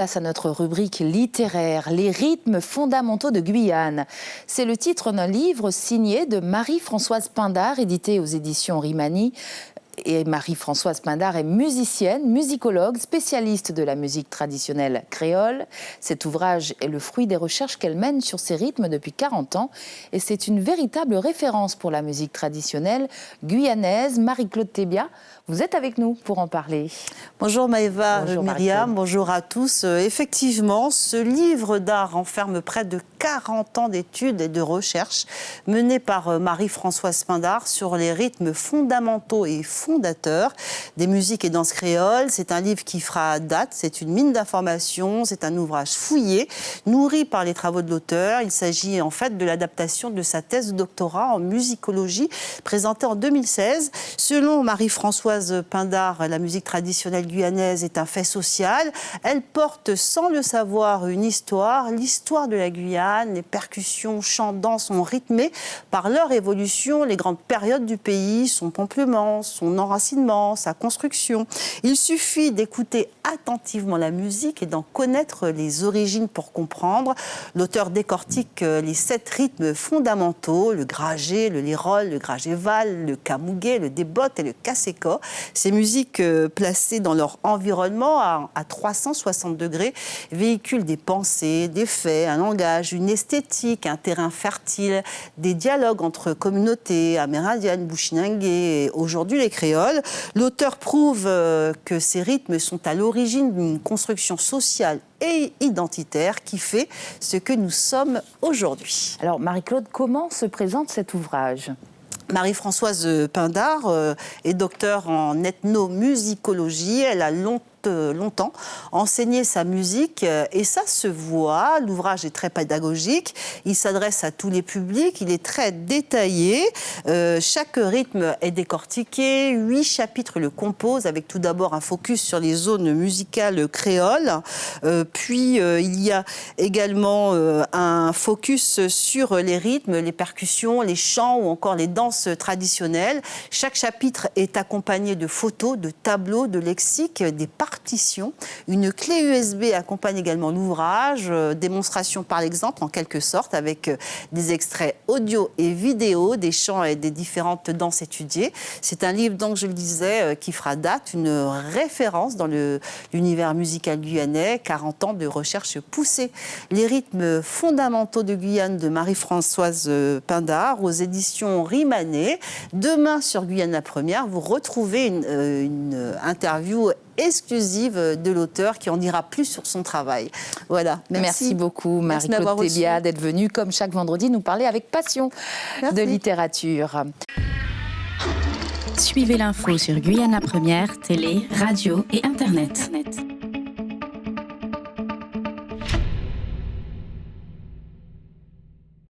Place à notre rubrique littéraire, les rythmes fondamentaux de Guyane. C'est le titre d'un livre signé de Marie-Françoise Pindar, édité aux éditions Rimani. Et Marie-Françoise Pindar est musicienne, musicologue, spécialiste de la musique traditionnelle créole. Cet ouvrage est le fruit des recherches qu'elle mène sur ces rythmes depuis 40 ans. Et c'est une véritable référence pour la musique traditionnelle guyanaise. Marie-Claude Thébia, vous êtes avec nous pour en parler. Bonjour Maëva, bonjour Myriam, bonjour à tous. Effectivement, ce livre d'art renferme près de 40 ans d'études et de recherches menées par Marie-Françoise Pindar sur les rythmes fondamentaux et fondateurs des musiques et danses créoles. C'est un livre qui fera date, c'est une mine d'informations, c'est un ouvrage fouillé, nourri par les travaux de l'auteur. Il s'agit en fait de l'adaptation de sa thèse de doctorat en musicologie présentée en 2016. Selon Marie-Françoise Pindar, la musique traditionnelle guyanaise est un fait social. Elle porte sans le savoir une histoire, l'histoire de la Guyane. Les percussions, chants, danses sont rythmés par leur évolution, les grandes périodes du pays, son peuplement, son enracinement, sa construction. Il suffit d'écouter attentivement la musique et d'en connaître les origines pour comprendre. L'auteur décortique les 7 rythmes fondamentaux, le gragé, le lérol, le gragéval, le kamougué, le débote et le kaseko. Ces musiques placées dans leur environnement à 360 degrés véhiculent des pensées, des faits, un langage, une esthétique, un terrain fertile, des dialogues entre communautés amérindiennes, bushinangué et aujourd'hui les créoles. L'auteur prouve que ces rythmes sont à l'origine d'une construction sociale et identitaire qui fait ce que nous sommes aujourd'hui. Alors Marie-Claude, comment se présente cet ouvrage ? Marie-Françoise Pindar est docteure en ethnomusicologie. Elle a longtemps enseigné sa musique et ça se voit. L'ouvrage est très pédagogique, il s'adresse à tous les publics, il est très détaillé. Chaque rythme est décortiqué, 8 chapitres le composent avec tout d'abord un focus sur les zones musicales créoles, puis il y a également un focus sur les rythmes, les percussions, les chants ou encore les danses traditionnelles. Chaque chapitre est accompagné de photos, de tableaux, de lexiques, des partitions. Une clé USB accompagne également l'ouvrage, démonstration par l'exemple en quelque sorte avec des extraits audio et vidéo des chants et des différentes danses étudiées. C'est un livre, donc je le disais, qui fera date, une référence dans l'univers musical guyanais, 40 ans de recherche poussée. Les rythmes fondamentaux de Guyane de Marie-Françoise Pindar aux éditions Rimani. Demain sur Guyane la Première, vous retrouvez une interview exclusive de l'auteur qui en dira plus sur son travail. Voilà. Merci beaucoup Marie-Claude Thébia d'être venue comme chaque vendredi nous parler avec passion de littérature. Suivez l'info sur Guyane la Première, télé, radio et Internet.